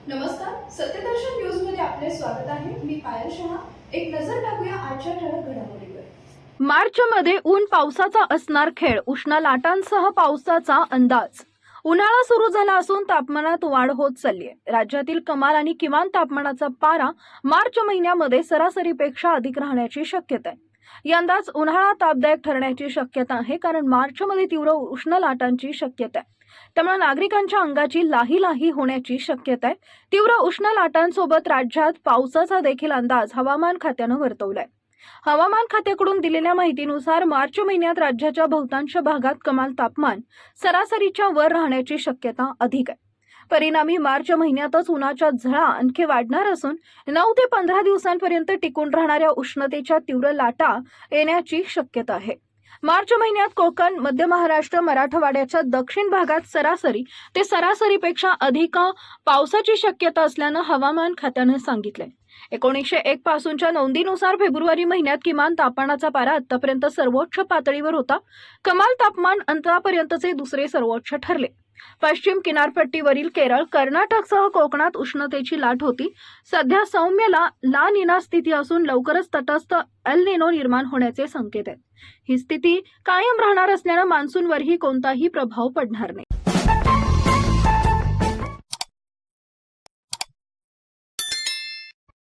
नमस्कार, सत्यदर्शन न्यूज मध्ये आपले स्वागत आहे। मी पायल शहा। एक नजर टाकूया आजच्या ठळक घडामोडीवर। मार्चमध्ये ऊन पावसाचा असणार खेळ, उष्ण लाटांसह पावसाचा अंदाज। उन्हाळा सुरू झाला असून तापमानात वाढ होत चालली आहे। राज्यातील कमाल आणि किमान तापमानाचा पारा मार्च महिन्यामध्ये सरासरीपेक्षा अधिक राहण्याची शक्यता आहे। यंदाच उन्हाळा तापदायक ठरण्याची शक्यता आहे, कारण मार्चमध्ये तीव्र उष्ण लाटांची शक्यता आहे। त्यामुळे नागरिकांच्या अंगाची लाही होण्याची शक्यता आहे। तीव्र उष्ण लाटांसोबत राज्यात पावसाचा देखील अंदाज हवामान खात्यानं वर्तवलाय। हवामान खात्याकडून दिलेल्या माहितीनुसार मार्च महिन्यात राज्याच्या बहुतांश भागात कमाल तापमान सरासरीच्या वर राहण्याची शक्यता अधिक आहे। परिणामी मार्च महिन्यातच उन्हाच्या झळा आणखी वाढणार असून 9 ते 15 दिवसांपर्यंत टिकून राहणाऱ्या उष्णतेच्या तीव्र लाटा येण्याची शक्यता आहे। मार्च महिन्यात कोकण, मध्य महाराष्ट्र, मराठवाड्याच्या दक्षिण भागात सरासरी ते सरासरीपेक्षा अधिक पावसाची शक्यता असल्यानं हवामान खात्यानं सांगितलंय। 1901 पासूनच्या नोंदीनुसार फेब्रुवारी महिन्यात किमान तापमानाचा पारा आतापर्यंत सर्वोच्च पातळीवर होता। कमाल तापमान अंतरापर्यंतचे दुसरे सर्वोच्च ठरले। पश्चिम किनारपट्टीवरील केरळ, कर्नाटकसह कोकणात उष्णतेची लाट होती। सध्या सौम्य ला निना स्थिती असून लवकरच तटस्थ एल निनो निर्माण होण्याचे संकेत आहेत। ही स्थिती कायम राहणार असल्यानं मान्सूनवरही कोणताही प्रभाव पडणार नाही।